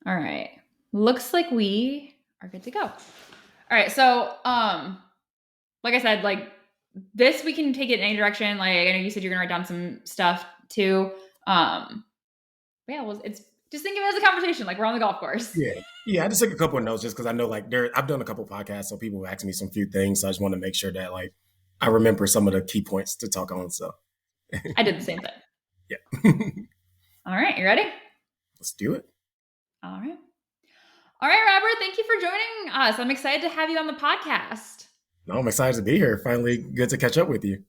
All right. Looks like we are good to go. All right. So, like I said, like this, we can take it in any direction. Like I know you said you're gonna write down some stuff too. Yeah. Well, it's just think of it as a conversation. Like we're on the golf course. Yeah. Yeah, I just took a couple of notes just because I know I've done a couple of podcasts, so people have asked me some few things. So I just want to make sure that I remember some of the key points to talk on. So I did the same thing. yeah. All right. You ready? Let's do it. All right. All right, Robert. Thank you for joining us. I'm excited to have you on the podcast. No, I'm excited to be here. Finally good to catch up with you.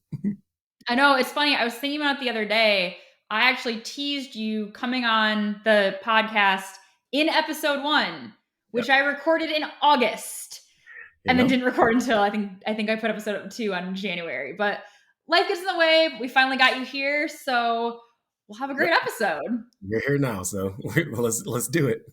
I know it's funny. I was thinking about it the other day. I actually teased you coming on the podcast in episode 1, Yeah. which I recorded in August You and then know? didn't record until I think I put episode 2 on January. But life gets in the way. We finally got you here, so we'll have a great Yep. episode. You're here now, so let's do it.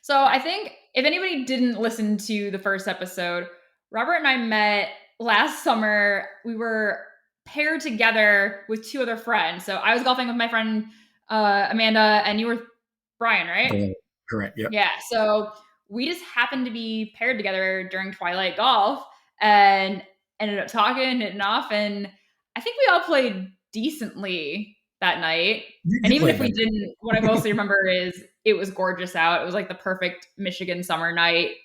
So I think if anybody didn't listen to the first episode, Robert and I met last summer. We were paired together with 2 other friends. So I was golfing with my friend Amanda, and you were Brian, right? Yeah, correct. Yep. Yeah. So we just happened to be paired together during Twilight Golf and ended up talking and off. And I think we all played decently that night. And You even played if we better. didn't, what I mostly remember is it was gorgeous out. It was like the perfect Michigan summer night.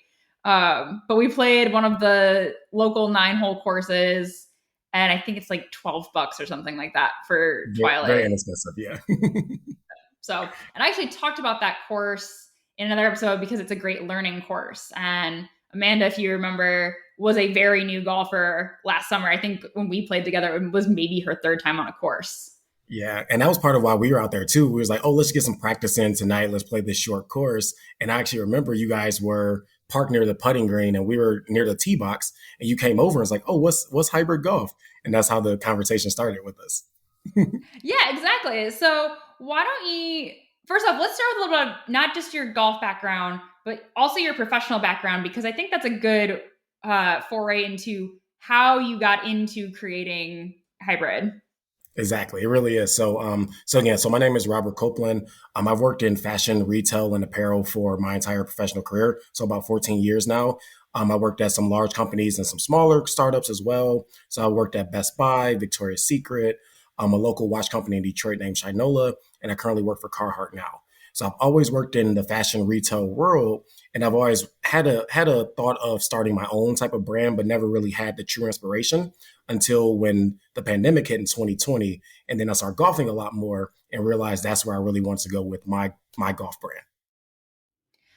But we played one of the local 9-hole courses, and I think it's like $12 or something like that for Very Twilight. inexpensive, yeah. So, and I actually talked about that course in another episode because it's a great learning course. And Amanda, if you remember, was a very new golfer last summer. I think when we played together, it was maybe her 3rd time on a course. Yeah, and that was part of why we were out there too. We was like, oh, let's get some practice in tonight. Let's play this short course. And I actually remember you guys were parked near the putting green and we were near the tee box. And you came over and was like, oh, what's hybrid golf? And that's how the conversation started with us. Yeah, exactly. So why don't you first off, let's start with a little bit of not just your golf background, but also your professional background, because I think that's a good foray into how you got into creating hybrid. Exactly. It really is. So my name is Robert Copeland. I've worked in fashion, retail, and apparel for my entire professional career. So about 14 years now. I worked at some large companies and some smaller startups as well. So I worked at Best Buy, Victoria's Secret, a local watch company in Detroit named Shinola, and I currently work for Carhartt now. So I've always worked in the fashion retail world, and I've always had a thought of starting my own type of brand, but never really had the true inspiration until when the pandemic hit in 2020. And then I started golfing a lot more and realized that's where I really wanted to go with my golf brand.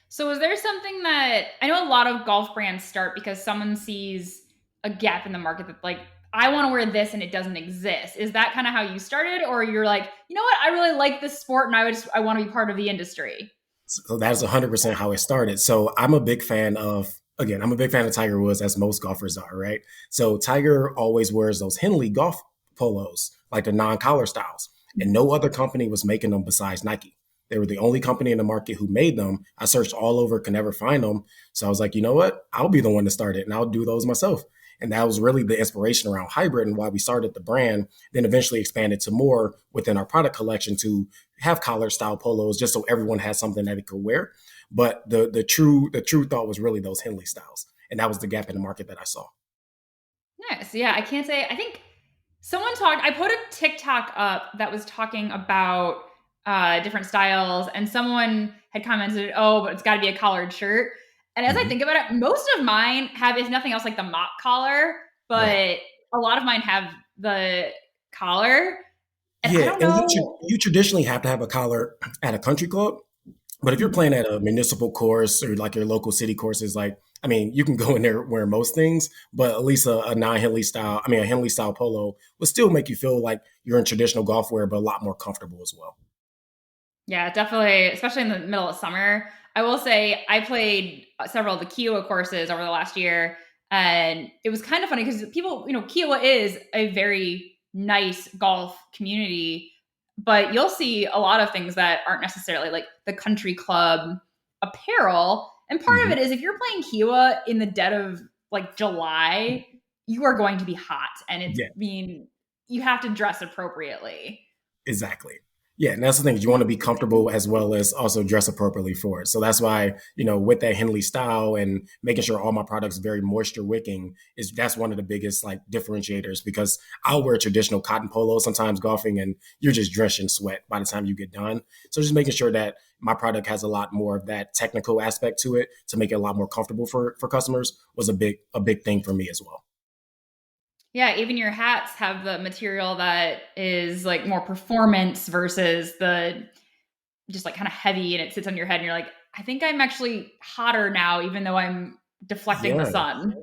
So is there something that I know a lot of golf brands start because someone sees a gap in the market that like I want to wear this and it doesn't exist. Is that kind of how you started, or you're like, you know what, I really like this sport and I want to be part of the industry? So that's 100% how it started. So I'm a big fan of Tiger Woods, as most golfers are, right? So Tiger always wears those Henley golf polos, like the non-collar styles. And no other company was making them besides Nike. They were the only company in the market who made them. I searched all over, could never find them. So I was like, you know what? I'll be the one to start it and I'll do those myself. And that was really the inspiration around hybrid and why we started the brand, then eventually expanded to more within our product collection to have collar style polos just so everyone had something that it could wear. But the true thought was really those Henley styles. And that was the gap in the market that I saw. Nice. Yeah, I can't say. I think I put a TikTok up that was talking about different styles, and someone had commented, oh, but it's got to be a collared shirt. And as I Mhm. think about it, most of mine have, if nothing else, like the mock collar, Right. but a lot of mine have the collar. And I Yeah, don't and know. you traditionally have to have a collar at a country club. But if you're Mhm. playing at a municipal course or like your local city courses, you can go in there wearing most things, but at least a a Henley style polo will still make you feel like you're in traditional golf wear, but a lot more comfortable as well. Yeah, definitely, especially in the middle of summer. I will say I played several of the Kiowa courses over the last year, and it was kind of funny because people, Kiowa is a very nice golf community, but you'll see a lot of things that aren't necessarily like the country club apparel. And part of Hmm. it is if you're playing Kiowa in the dead of like July, you are going to be hot, and Yeah, you have to dress appropriately. exactly. Yeah, and that's the thing. You want to be comfortable as well as also dress appropriately for it. So that's why, with that Henley style and making sure all my products very moisture wicking is that's one of the biggest like differentiators because I'll wear traditional cotton polo sometimes golfing and you're just drenched in sweat by the time you get done. So just making sure that my product has a lot more of that technical aspect to it to make it a lot more comfortable for customers was a big thing for me as well. Yeah, even your hats have the material that is like more performance versus the just like kind of heavy and it sits on your head and you're like, I think I'm actually hotter now, even though I'm deflecting the Yeah. sun.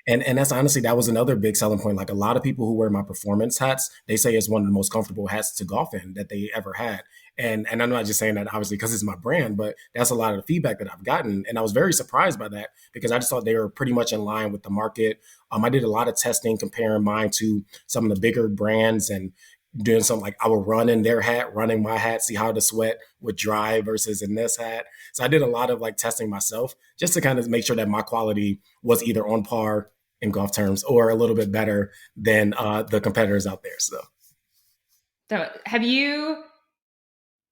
And that's honestly that was another big selling point. Like a lot of people who wear my performance hats, they say it's one of the most comfortable hats to golf in that they ever had. And I'm not just saying that obviously because it's my brand, but that's a lot of the feedback that I've gotten. And I was very surprised by that because I just thought they were pretty much in line with the market. I did a lot of testing comparing mine to some of the bigger brands and doing something like I would run in their hat, running my hat, see how the sweat would dry versus in this hat. So I did a lot of like testing myself just to kind of make sure that my quality was either on par in golf terms or a little bit better than the competitors out there. So,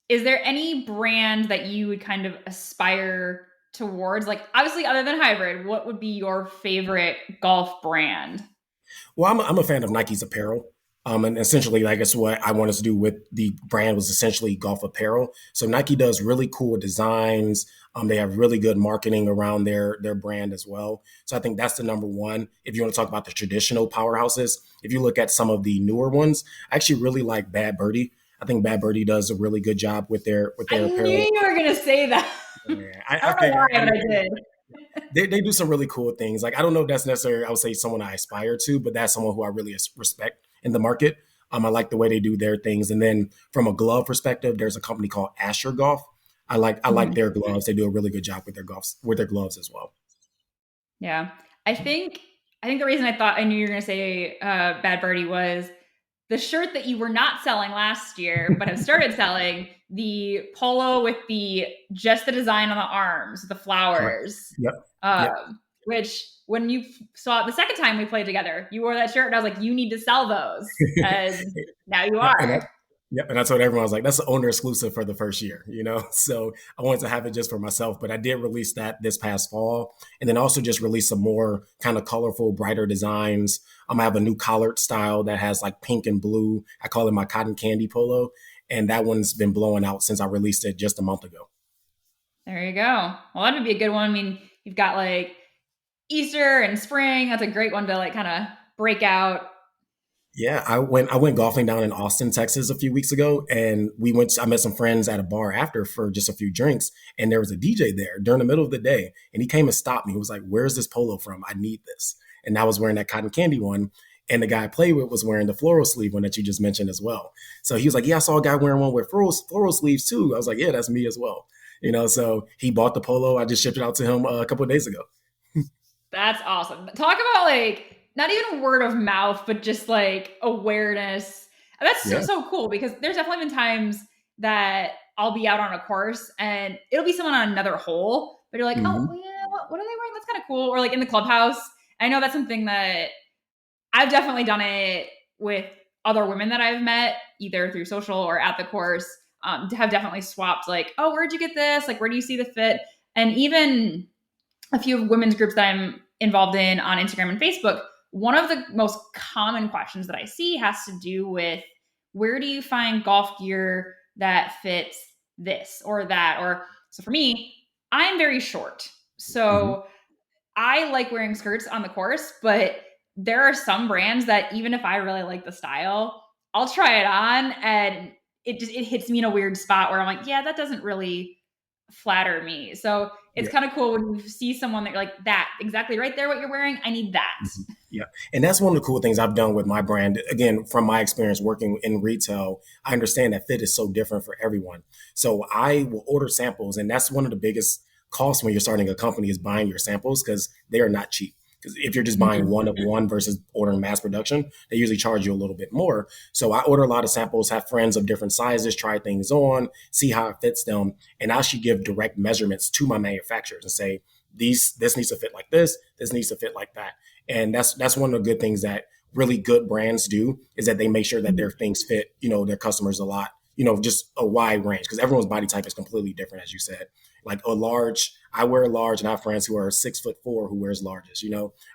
is there any brand that you would kind of aspire towards? Like, obviously, other than hybrid, what would be your favorite golf brand? Well, I'm a fan of Nike's apparel. And essentially, I guess what I wanted to do with the brand was essentially golf apparel. So Nike does really cool designs. They have really good marketing around their brand as well. So I think that's the number one. If you want to talk about the traditional powerhouses, if you look at some of the newer ones, I actually really like Bad Birdie. I think Bad Birdie does a really good job with their I knew apparel. you were going to say that. Yeah, I I don't know figured. why, but I did. They do some really cool things. Like I don't know if that's necessarily I would say someone I aspire to, but that's someone who I really respect in the market. I like the way they do their things. And then from a glove perspective, there's a company called Asher Golf. I like Mhm. their gloves. They do a really good job with their gloves as well. Yeah. I think I think the reason I thought I knew you were going to say Bad Birdie was the shirt that you were not selling last year, but have started selling the polo with the just the design on the arms, the Correct. flowers. Yep. Yep. Which when you saw it the second time we played together, you wore that shirt, and I was like, you need to sell those, and now you Yep. And are. yep. And I told everyone I was like, that's the owner exclusive for the first year. So I wanted to have it just for myself, but I did release that this past fall, and then also just release some more kind of colorful, brighter designs. I have a new collared style that has like pink and blue. I call it my cotton candy polo, and that one's been blowing out since I released it just a month ago. There you go. Well, that would be a good one. I mean, you've got like Easter and spring. That's a great one to like kind of break out. Yeah, I went golfing down in Austin, Texas a few weeks ago, and I met some friends at a bar after for just a few drinks, and there was a DJ there during the middle of the day, and he came and stopped me. He was like, "Where's this polo from? I need this." And I was wearing that cotton candy one, and the guy I played with was wearing the floral sleeve one that you just mentioned as well. So he was like, "Yeah, I saw a guy wearing one with floral sleeves too." I was like, "Yeah, that's me as well." So he bought the polo. I just shipped it out to him a couple of days ago. That's awesome. Talk about like not even word of mouth, but just like awareness. And that's so, Yeah. so cool because there's definitely been times that I'll be out on a course and it'll be someone on another hole, but you're like, oh, Hmm. yeah, what are they wearing? That's kind of cool. Or like in the clubhouse. I know that's something that I've definitely done it with other women that I've met, either through social or at the course, to have definitely swapped like, oh, where'd you get this? Like, where do you see the fit? And even a few women's groups that I'm involved in on Instagram and Facebook, one of the most common questions that I see has to do with where do you find golf gear that fits this or that? Or so for me, I'm very short. Hmm. So I like wearing skirts on the course, but there are some brands that even if I really like the style, I'll try it on and it hits me in a weird spot where I'm like, yeah, that doesn't really flatter me. So it's Yeah. kind of cool when you see someone that you're like, that exactly right there, what you're wearing. I need that. Mhm. Yeah. And that's one of the cool things I've done with my brand. Again, from my experience working in retail, I understand that fit is so different for everyone. So I will order samples. And that's one of the biggest costs when you're starting a company is buying your samples because they are not cheap. Because if you're just buying Mhm. one of one versus ordering mass production, they usually charge you a little bit more. So I order a lot of samples, have friends of different sizes, try things on, see how it fits them. And I should give direct measurements to my manufacturers and say, this needs to fit like this needs to fit like that. And that's one of the good things that really good brands do is that they make sure that their things fit, their customers a lot, just a wide range because everyone's body type is completely different, as you said. Like a large, I wear large, and I have friends who are 6'4" who wears larges.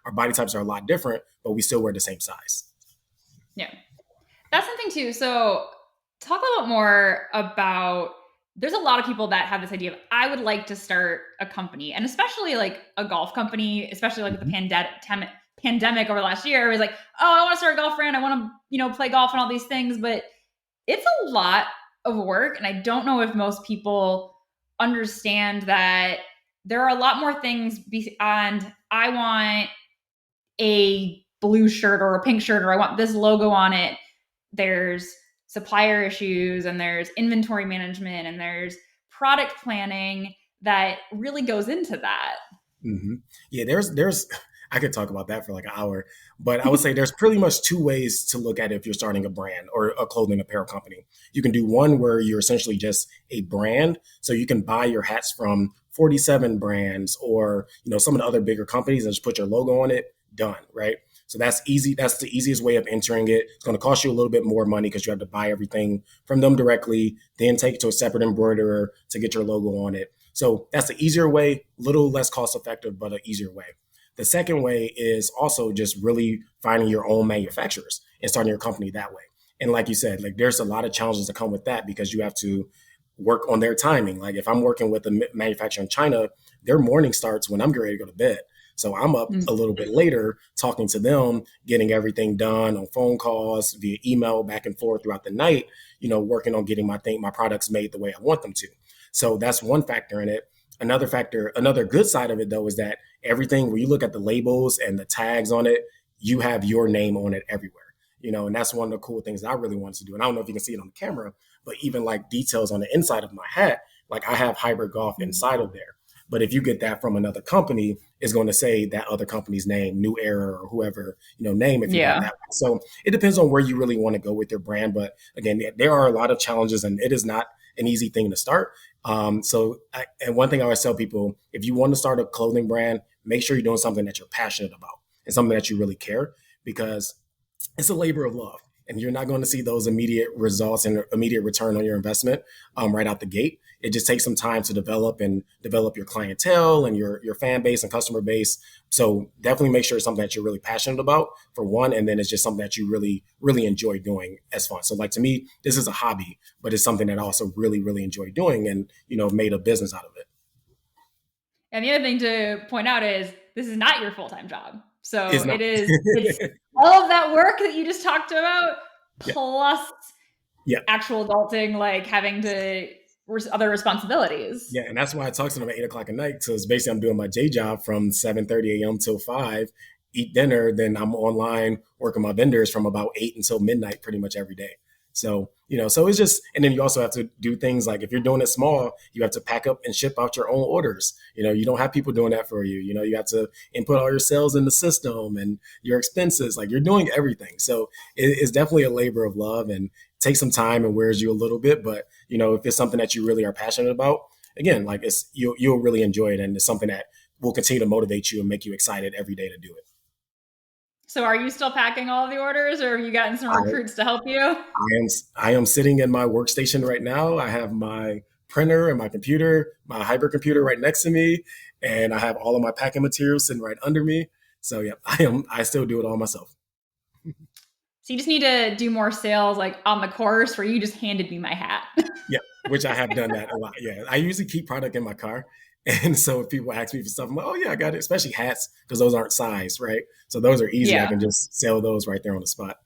Our body types are a lot different, but we still wear the same size. Yeah. That's something too. So talk a little more about, there's a lot of people that have this idea of, I would like to start a company, and especially like a golf company, especially like the Mhm. pandemic over the last year. It was like, oh, I want to start a golf brand. I want to, play golf and all these things, but it's a lot of work. And I don't know if most people understand that there are a lot more things beyond, I want a blue shirt or a pink shirt, or I want this logo on it. There's supplier issues, and there's inventory management, and there's product planning that really goes into that. Hmm. Yeah, there's I could talk about that for like an hour, but I would say there's pretty much two ways to look at it if you're starting a brand or a clothing apparel company. You can do one where you're essentially just a brand, so you can buy your hats from 47 brands or some of the other bigger companies and just put your logo on it. Done, right? So that's easy. That's the easiest way of entering it. It's going to cost you a little bit more money because you have to buy everything from them directly, then take it to a separate embroiderer to get your logo on it. So that's the easier way, little less cost effective, but an easier way. The second way is also just really finding your own manufacturers and starting your company that way. And like you said, like there's a lot of challenges that come with that because you have to work on their timing. Like if I'm working with a manufacturer in China, their morning starts when I'm getting ready to go to bed. So I'm up Mm. a little bit later talking to them, getting everything done on phone calls, via email, back and forth throughout the night, working on getting my products made the way I want them to. So that's one factor in it. Another factor, another good side of it though, is that everything, when you look at the labels and the tags on it, you have your name on it everywhere. And that's one of the cool things that I really wanted to do. And I don't know if you can see it on the camera, but even like details on the inside of my hat, like I have Hybrid Golf inside of there. But if you get that from another company, it's going to say that other company's name, New Era or whoever, name if you have Yeah. that. So it depends on where you really want to go with your brand. But again, there are a lot of challenges and it is not an easy thing to start. And one thing I always tell people, if you want to start a clothing brand, make sure you're doing something that you're passionate about and something that you really care because it's a labor of love. And you're not going to see those immediate results and immediate return on your investment right out the gate. It just takes some time to develop your clientele and your fan base and customer base. So definitely make sure it's something that you're really passionate about for one, and then it's just something that you really, really enjoy doing as fun. So like to me, this is a hobby, but it's something that I also really, really enjoy doing and, made a business out of it. And the other thing to point out is this is not your full-time job. So It's not. it's all of that work that you just talked about, Yeah. plus Yeah. actual adulting, like having to other responsibilities. Yeah, and that's why I talk to them at 8 o'clock at night. So it's basically I'm doing my day job from 7:30 a.m. till 5, eat dinner, then I'm online working my vendors from about 8 until midnight pretty much every day. So, so it's just, and then you also have to do things like if you're doing it small, you have to pack up and ship out your own orders. You don't have people doing that for you. You have to input all your sales in the system and your expenses. Like you're doing everything. So it's definitely a labor of love and takes some time and wears you a little bit. But, if it's something that you really are passionate about, again, like you'll really enjoy it. And it's something that will continue to motivate you and make you excited every day to do it. So are you still packing all of the orders, or have you gotten some I, recruits to help you? I am sitting in my workstation right now. I have my printer and my computer, my hybrid computer right next to me, and I have all of my packing materials sitting right under me. So yeah, I still do it all myself. So you just need to do more sales like on the course where you just handed me my hat. Yeah, which I have done that a lot. Yeah, I usually keep product in my car. And so if people ask me for stuff, I'm like, oh yeah, I got it, especially hats, because those aren't sized, right? So those are easy. I Yeah. can just sell those right there on the spot.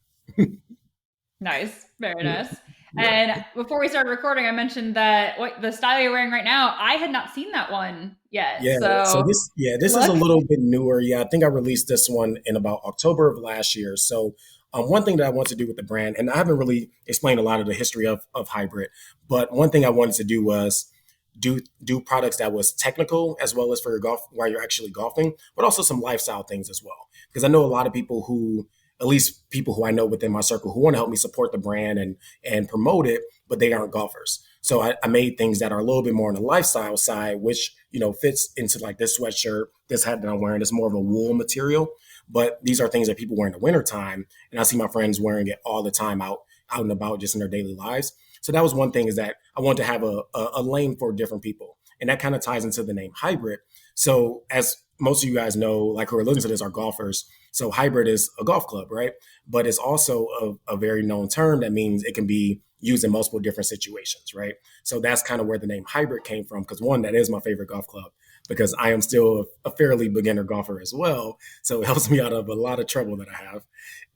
Nice. Very Yeah. nice. Yeah. And before we started recording, I mentioned that what the style you're wearing right now, I had not seen that one yet. Yeah. So So this is a look. little bit newer. Yeah, I think I released this one in about October of last year. So one thing that I want to do with the brand, and I haven't really explained a lot of the history of hybrid, but one thing I wanted to do was do products that was technical as well as for your golf while you're actually golfing, but also some lifestyle things as well. Because I know a lot of people who, at least people who I know within my circle, who want to help me support the brand and promote it, but they aren't golfers. So I made things that are a little bit more on the lifestyle side, which fits into like this sweatshirt, this hat that I'm wearing. It's more of a wool material, but these are things that people wear in the wintertime, and I see my friends wearing it all the time out and about just in their daily lives. So that was one thing, is that I wanted to have a lane for different people. And that kind of ties into the name hybrid. So as most of you guys know, like who are listening to this, are golfers. So hybrid is a golf club, right? But it's also a very known term that means it can be used in multiple different situations, right? So that's kind of where the name hybrid came from, because one, that is my favorite golf club, because I am still a fairly beginner golfer as well. So it helps me out of a lot of trouble that I have.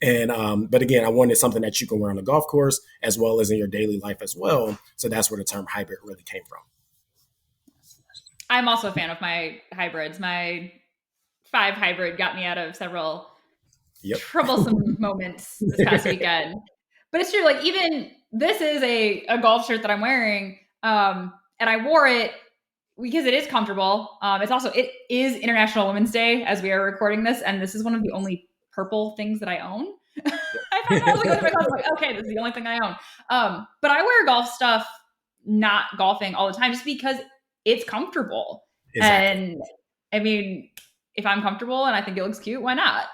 And but again, I wanted something that you can wear on the golf course as well as in your daily life as well. So that's where the term hybrid really came from. I'm also a fan of my hybrids. My 5 hybrid got me out of several troublesome moments this past weekend. But it's true, like even this is a golf shirt that I'm wearing, and I wore it because it is comfortable. It is International Women's Day as we are recording this, and this is one of the only purple things that I own. I found out, I was like, I was like, okay, this is the only thing I own. But I wear golf stuff, not golfing all the time, just because it's comfortable. Exactly. And I mean, if I'm comfortable and I think it looks cute, why not?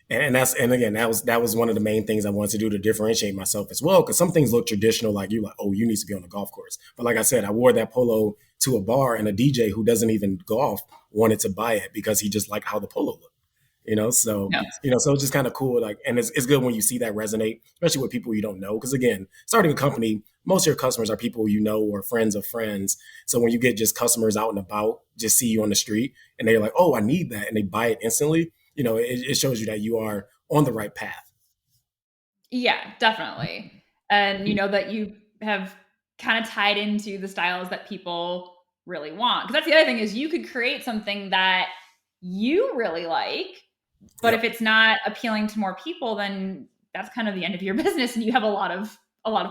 And again, that was one of the main things I wanted to do to differentiate myself as well. Because some things look traditional, like oh, you need to be on the golf course. But like I said, I wore that polo to a bar, and a DJ who doesn't even golf wanted to buy it because he just liked how the polo looked. So so it's just kind of cool. Like, and it's good when you see that resonate, especially with people you don't know. Because again, starting a company, most of your customers are people you know or friends of friends. So when you get just customers out and about, just see you on the street, and they're like, oh, I need that, and they buy it instantly. It shows you that you are on the right path. Yeah, definitely. And that you have kind of tied into the styles that people really want. Because that's the other thing, is you could create something that you really like, but if it's not appealing to more people, then that's kind of the end of your business, and you have a lot of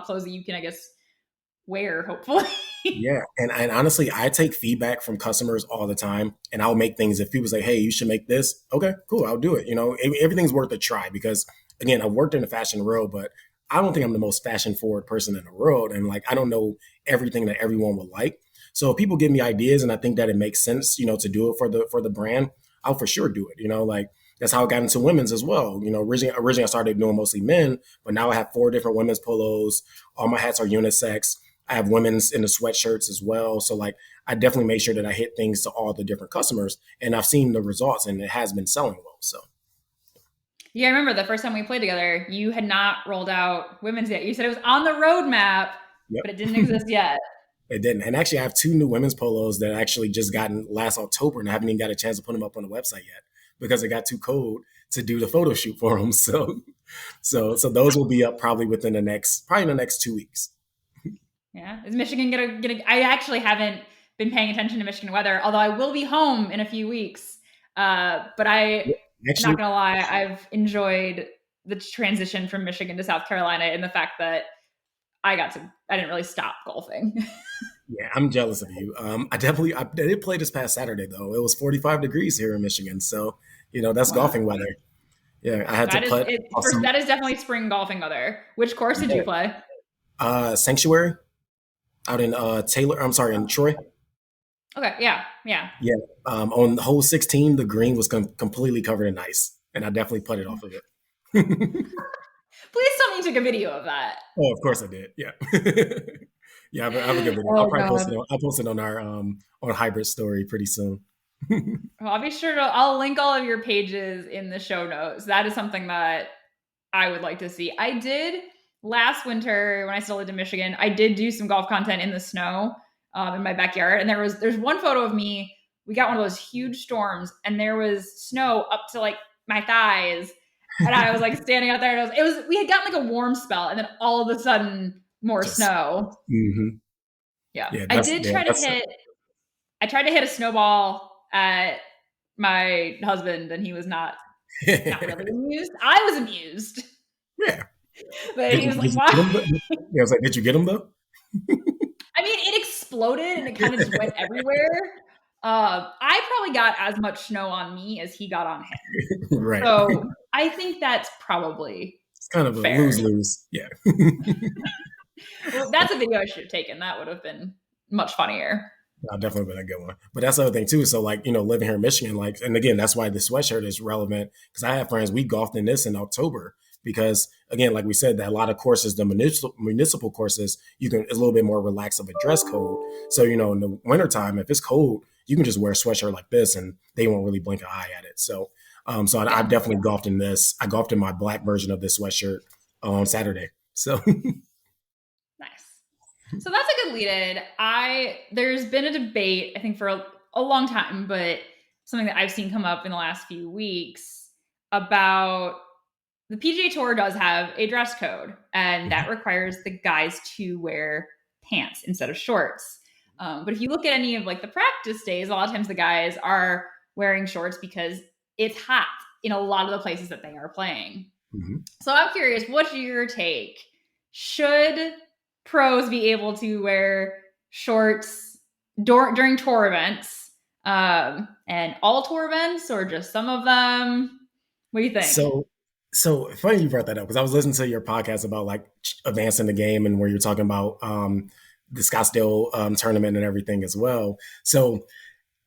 clothes that you can, I guess, wear, hopefully. Yeah. And honestly, I take feedback from customers all the time, and I'll make things. If people say, hey, you should make this. Okay, cool. I'll do it. Everything's worth a try, because again, I've worked in the fashion world, but I don't think I'm the most fashion forward person in the world. And like, I don't know everything that everyone would like. So if people give me ideas and I think that it makes sense, to do it for the brand, I'll for sure do it. Like, that's how I got into women's as well. Originally I started doing mostly men, but now I have 4 different women's polos. All my hats are unisex. I have women's in the sweatshirts as well. So like, I definitely make sure that I hit things to all the different customers, and I've seen the results, and it has been selling well. So. Yeah, I remember the first time we played together, you had not rolled out women's yet. You said it was on the roadmap, but it didn't exist yet. It didn't. And actually, I have 2 new women's polos that I actually just gotten last October, and I haven't even got a chance to put them up on the website yet because it got too cold to do the photo shoot for them. So those will be up probably in the next 2 weeks. Yeah. Is Michigan gonna? I actually haven't been paying attention to Michigan weather, although I will be home in a few weeks. But I'm not gonna lie, I've enjoyed the transition from Michigan to South Carolina, and the fact that I didn't really stop golfing. Yeah, I'm jealous of you. I did play this past Saturday though. It was 45 degrees here in Michigan, so that's golfing weather. Yeah, I had to putt. That is definitely spring golfing weather. Which course did you play? Sanctuary, out in in Troy. Okay, yeah. Yeah. On hole 16, the green was completely covered in ice, and I definitely putted off of it. Please tell me you took a video of that. Oh, of course I did. Yeah. Yeah, I have a good video. I'll post it on our on hybrid story pretty soon. Well, I'll be sure I'll link all of your pages in the show notes. That is something that I would like to see. I did last winter when I still lived in Michigan. I did do some golf content in the snow in my backyard, and there's one photo of me. We got one of those huge storms, and there was snow up to like my thighs, and I was like standing out there, and we had gotten like a warm spell, and then all of a sudden more snow. Mm-hmm. Yeah, I tried to hit a snowball at my husband, and he was not really amused. I was amused. Yeah. But he was like, wow. I was like, did you get him though? I mean, it exploded and it kind of just went everywhere. I probably got as much snow on me as he got on him. Right. So I think that's probably it's kind of fair. A lose-lose. Yeah. Well, that's a video I should have taken. That would have been much funnier. I'll definitely been a good one. But that's the other thing too. So like, living here in Michigan, like, and again, that's why the sweatshirt is relevant, because I have friends, we golfed in this in October, because again, like we said, that a lot of courses, the municipal courses, it's a little bit more relaxed of a dress code. So in the wintertime, if it's cold, you can just wear a sweatshirt like this, and they won't really blink an eye at it. I've Yeah. definitely golfed in this. I golfed in my black version of this sweatshirt on Saturday. So Nice. So that's a good lead in. There's been a debate, I think, for a long time, but something that I've seen come up in the last few weeks about the PGA Tour does have a dress code, and that requires the guys to wear pants instead of shorts. But if you look at any of like the practice days, a lot of times the guys are wearing shorts because it's hot in a lot of the places that they are playing. Mhm. So I'm curious, what's your take? Should pros be able to wear shorts during tour events, and all tour events, or just some of them? What do you think? So funny you brought that up, because I was listening to your podcast about like advancing the game, and where you're talking about the Scottsdale tournament and everything as well. So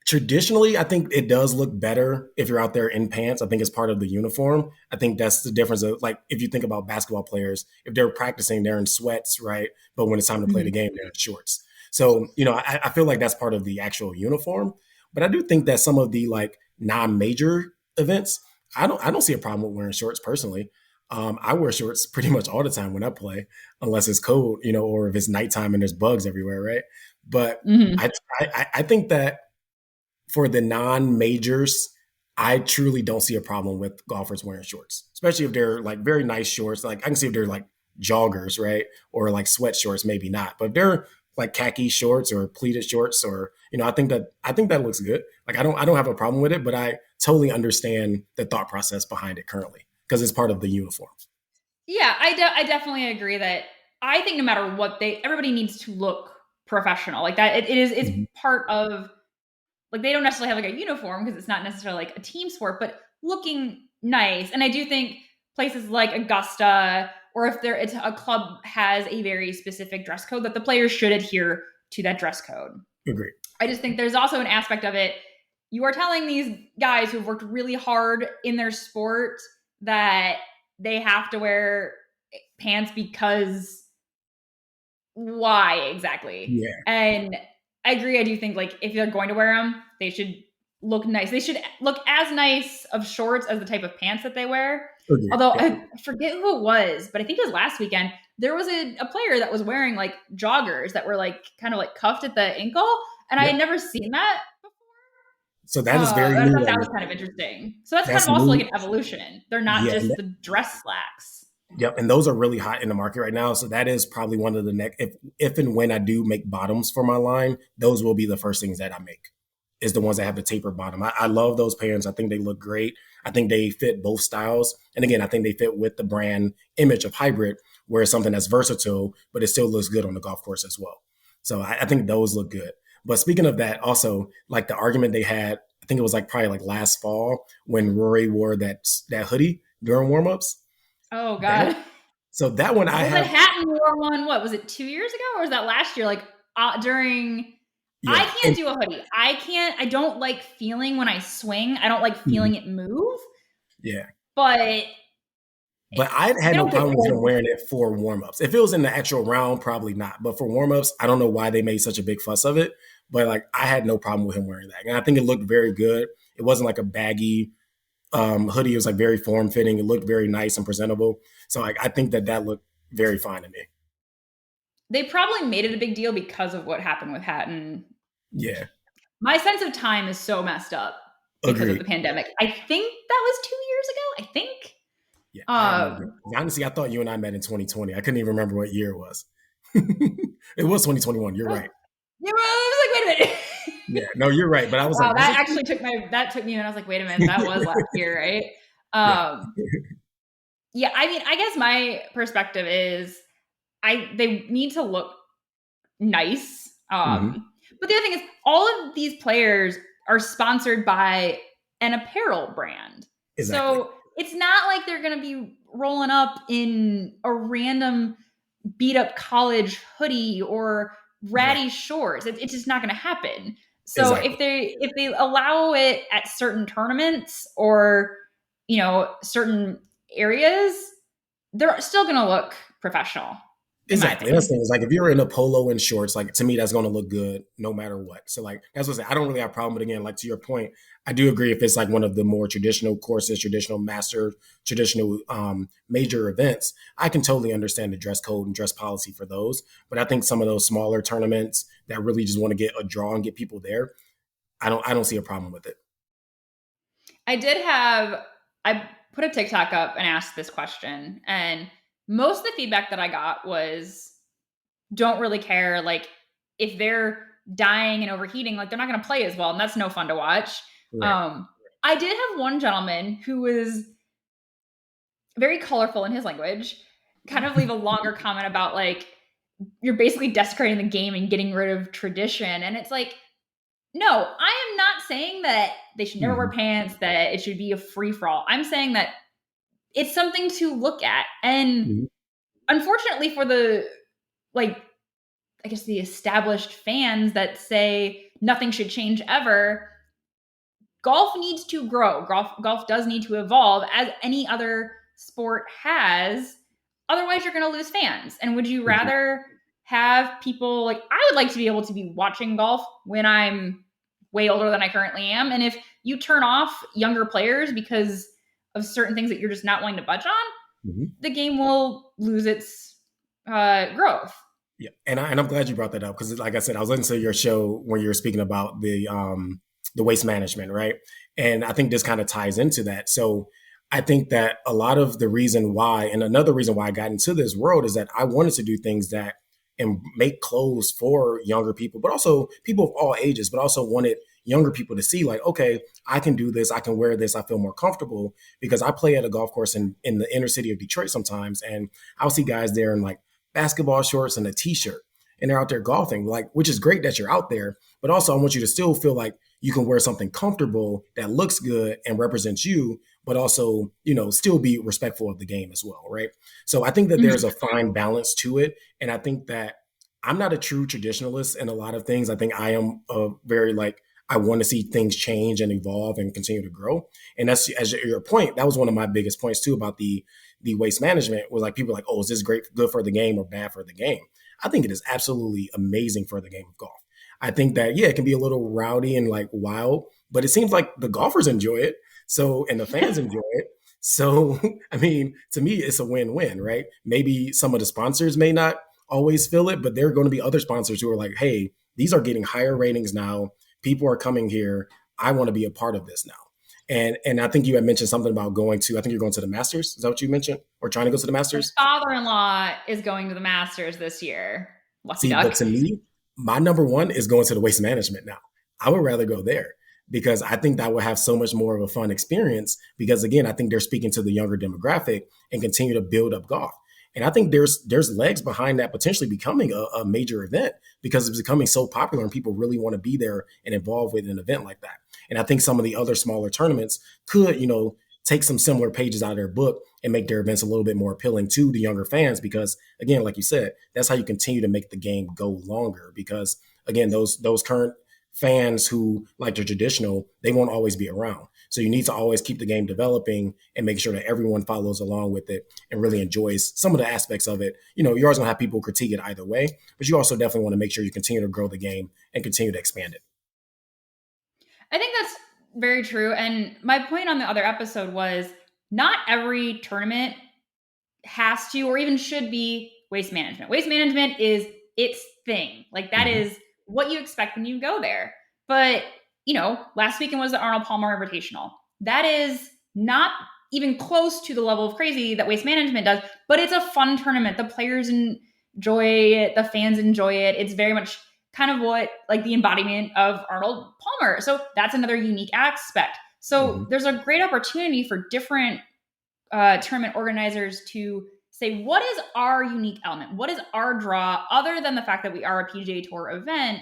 traditionally, I think it does look better if you're out there in pants. I think it's part of the uniform. I think that's the difference of, like, if you think about basketball players, if they're practicing, they're in sweats, right? But when it's time to play the Mhm. game, they're in shorts. So, I feel like that's part of the actual uniform. But I do think that some of the like non-major events, I don't see a problem with wearing shorts personally. I wear shorts pretty much all the time when I play, unless it's cold, or if it's nighttime and there's bugs everywhere, right? But Mhm. I I think that for the non-majors, I truly don't see a problem with golfers wearing shorts, especially if they're like very nice shorts. Like I can see if they're like joggers, right, or like sweat shorts, maybe not. But if they're like khaki shorts or pleated shorts, or I think that looks good. Like I don't have a problem with it, but I totally understand the thought process behind it currently, because it's part of the uniform. Yeah, I definitely agree that I think no matter what everybody needs to look professional like that. It's Mhm. part of, like, they don't necessarily have like a uniform because it's not necessarily like a team sport, but looking nice. And I do think places like Augusta, or if it's a club has a very specific dress code, that the players should adhere to that dress code. Agreed. I just think there's also an aspect of it. You are telling these guys who've worked really hard in their sport that they have to wear pants because why exactly? Yeah. And I agree. I do think, like, if they're going to wear them, they should look nice. They should look as nice of shorts as the type of pants that they wear. Agreed. Although Yep. I forget who it was, but I think it was last weekend. There was a player that was wearing like joggers that were like kind of like cuffed at the ankle, and I had Yep. never seen that. So that is very I new thought that was on. kind of interesting. So that's kind That's of also like new. an evolution. They're not Yeah. just the dress slacks. Yep, and those are really hot in the market right now. So that is probably one of the next. If and when I do make bottoms for my line, those will be the first things that I make. Is the ones that have the taper bottom. I love those pants. I think they look great. I think they fit both styles. And again, I think they fit with the brand image of hybrid, where it's something that's versatile, but it still looks good on the golf course as well. So I think those look good. But speaking of that, also like the argument they had, I think it was like probably like last fall when Rory wore that hoodie during warmups. Oh That God. so that one I Was it have, Hatton wore one? What was it, 2 years ago, or was that last year? Like, during. I yeah, can't do a hoodie. I can't. I don't like feeling when I swing. I don't like mhm, feeling it move. yeah. But But I had they no don't get problem with him old. wearing it for warmups. If it was in the actual round, probably not. But for warmups, I don't know why they made such a big fuss of it. But like, I had no problem with him wearing that, and I think it looked very good. It wasn't like a baggy hoodie; it was like very form fitting. It looked very nice and presentable. So like, I think that looked very fine to me. They probably made it a big deal because of what happened with Hatton. Yeah, My sense of time is so messed up because of agreed. the pandemic. I think that was 2 years ago. I think. Yeah, I have no idea. Um, Honestly, I thought you and I met in 2020. I couldn't even remember what year it was. It was 2021. You're I was, right. yeah, I was like, wait a minute. Yeah, no, you're right. But I was Wow, like, was it? that took me, and I was like, wait a minute, that was last year, right? Yeah. Um, yeah, I mean, I guess my perspective is they need to look nice. Hmm. But the other thing is, all of these players are sponsored by an apparel brand. Exactly. So it's not like they're going to be rolling up in a random beat up college hoodie or Right. ratty shorts. It's just not going to happen. So Exactly. if they allow it at certain tournaments, or certain areas, they're still going to look professional, in my Exactly. That's opinion. the thing. It's like if you're in a polo and shorts, like to me, that's going to look good no matter what. So like that's what I say. I don't really have a problem. But again, like to your point, I do agree if it's like one of the more traditional courses, traditional master, traditional major events, I can totally understand the dress code and dress policy for those. But I think some of those smaller tournaments that really just want to get a draw and get people there, I don't see a problem with it. I put a TikTok up and asked this question, and most of the feedback that I got was don't really care. Like, if they're dying and overheating, like, they're not going to play as well, and that's no fun to watch. Right. Um, I did have one gentleman who was very colorful in his language, kind of leave a longer comment about, like, you're basically desecrating the game and getting rid of tradition. And it's like, no, I am not saying that they should never wear Mhm. pants, that it should be a free for all. I'm saying that it's something to look at. And Mhm. unfortunately for the, like, I guess the established fans that say nothing should change ever, golf needs to grow. Golf does need to evolve as any other sport has. Otherwise, you're going to lose fans. And would you Mhm. rather have people like, I would like to be able to be watching golf when I'm way older than I currently am. And if you turn off younger players because of certain things that you're just not willing to budge on, Mhm. the game will lose its growth. Yeah, and I'm glad you brought that up because, like I said, I was listening to your show when you were speaking about the waste management, right? And I think this kind of ties into that. So I think that a lot of the reason why, and another reason why I got into this world is that I wanted to do things that and make clothes for younger people, but also people of all ages, but also wanted younger people to see like, okay, I can do this, I can wear this, I feel more comfortable because I play at a golf course in the inner city of Detroit sometimes, and I'll see guys there in like basketball shorts and a t-shirt and they're out there golfing, like, which is great that you're out there, but also I want you to still feel like you can wear something comfortable that looks good and represents you, but also, still be respectful of the game as well, right? So I think that there's Mhm. a fine balance to it, and I think that I'm not a true traditionalist in a lot of things. I think I am a very like I want to see things change and evolve and continue to grow. And that's as your point. That was one of my biggest points too about the waste management was like people are like, oh, is this great, good for the game or bad for the game? I think it is absolutely amazing for the game of golf. I think that yeah, it can be a little rowdy and like wild, but it seems like the golfers enjoy it. So and the fans enjoy it. So I mean, to me, it's a win-win, right? Maybe some of the sponsors may not always feel it, but there are going to be other sponsors who are like, hey, these are getting higher ratings now. People are coming here. I want to be a part of this now. And I think you had mentioned something about going to. I think you're going to the Masters. Is that what you mentioned, or trying to go to the My Masters? father-in-law is going to the Masters this year. Lucky See, but duck. to me, my number one is going to the waste management now. I would rather go there because I think that would have so much more of a fun experience. Because again, I think they're speaking to the younger demographic and continue to build up golf. And I think there's legs behind that potentially becoming a major event because it's becoming so popular and people really want to be there and involved with an event like that. And I think some of the other smaller tournaments could, take some similar pages out of their book and make their events a little bit more appealing to the younger fans because again, like you said, that's how you continue to make the game go longer because again, those current fans who like the traditional, they won't always be around. So you need to always keep the game developing and make sure that everyone follows along with it and really enjoys some of the aspects of it. You're always gonna have people critique it either way, but you also definitely want to make sure you continue to grow the game and continue to expand it. I think that's very true. And my point on the other episode was not every tournament has to or even should be waste management. Waste management is its thing. Like, that Mhm. is what you expect when you go there. But, last weekend was the Arnold Palmer Invitational. That is not even close to the level of crazy that waste management does, but it's a fun tournament. The players enjoy it, the fans enjoy it. It's very much kind of what like the embodiment of Arnold Palmer. So that's another unique aspect. So Mhm. there's a great opportunity for different tournament organizers to say, what is our unique element? What is our draw other than the fact that we are a PGA Tour event?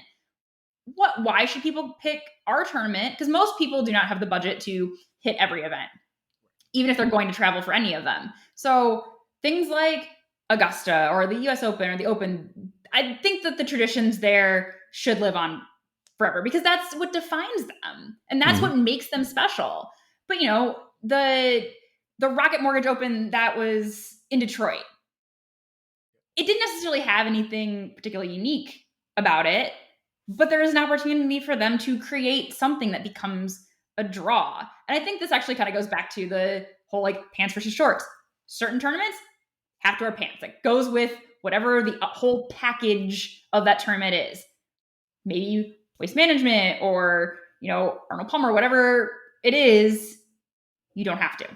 Why should people pick our tournament? Because most people do not have the budget to hit every event, even if they're going to travel for any of them. So things like Augusta or the US Open or the Open, I think that the traditions there should live on forever because that's what defines them and that's Mhm. what makes them special. But the Rocket Mortgage Open that was in Detroit. It didn't necessarily have anything particularly unique about it, but there is an opportunity for them to create something that becomes a draw. And I think this actually kind of goes back to the whole like pants versus shorts. Certain tournaments have to wear pants. That goes with whatever the whole package of that tournament is. Maybe waste management or, Arnold Palmer, whatever it is, you don't have to.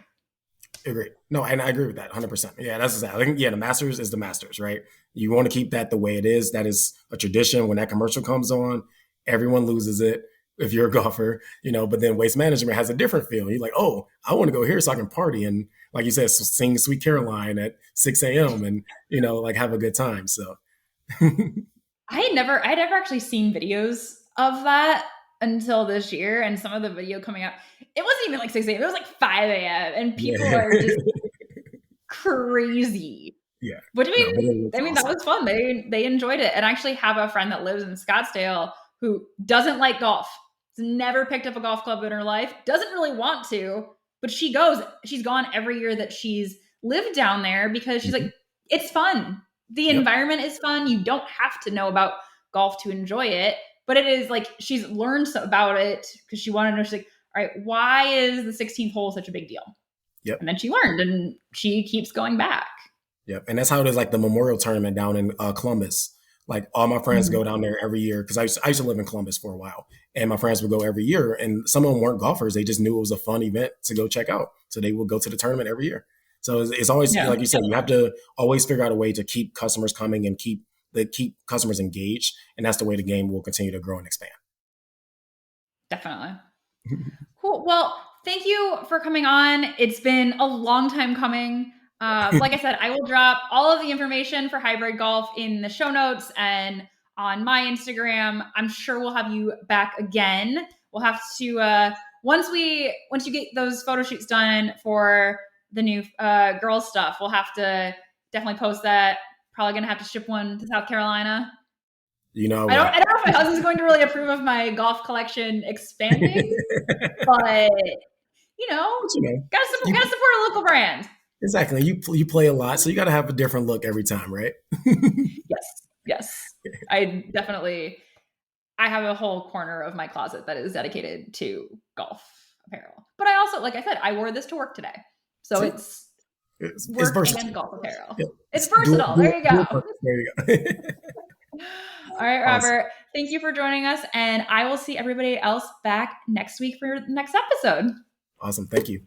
Agreed. No, and I agree with that 100%. Yeah, that's exactly. I think, yeah, the Masters is the Masters, right? You want to keep that the way it is. That is a tradition. When that commercial comes on, everyone loses it if you're a golfer, but then waste management has a different feel. You're like, oh, I want to go here so I can party and, like you said, sing Sweet Caroline at 6 a.m. and, like have a good time. So I had never actually seen videos of that until this year, and some of the video coming out, it wasn't even like 6 a.m. It was like 5 a.m. and people yeah. are just crazy. Yeah. But I mean, awesome. That was fun. They enjoyed it. And I actually have a friend that lives in Scottsdale who doesn't like golf. Has never picked up a golf club in her life. Doesn't really want to, but she goes. She's gone every year that she's lived down there because she's like, it's fun. The environment is fun. You don't have to know about golf to enjoy it, but it is like she's learned about it because she wanted to know. She's like, all right, why is the 16th hole such a big deal? Yep. And then she learned, and she keeps going back. Yep. And that's how it is, like the Memorial Tournament down in Columbus. Like all my friends go down there every year because I used to live in Columbus for a while, and my friends would go every year. And some of them weren't golfers; they just knew it was a fun event to go check out, so they would go to the tournament every year. So it's always like you said, you have to always figure out a way to keep customers coming and keep customers engaged, and that's the way the game will continue to grow and expand. Definitely. Cool. Well, thank you for coming on. It's been a long time coming. Like I said, I will drop all of the information for hybrid golf in the show notes and on my Instagram. I'm sure we'll have you back again. We'll have to once you get those photo shoots done for the new girls stuff, we'll have to definitely post that. Probably gonna have to ship one to South Carolina. I don't know if my husband's going to really approve of my golf collection expanding, but gotta support a local brand. Exactly. You play a lot, so you got to have a different look every time, right? Yes. I have a whole corner of my closet that is dedicated to golf apparel. But I also, like I said, I wore this to work today, so it's work and golf apparel. Yeah. It's versatile. There you go. There you go. All right, Robert. Awesome. Thank you for joining us, and I will see everybody else back next week for the next episode. Awesome. Thank you.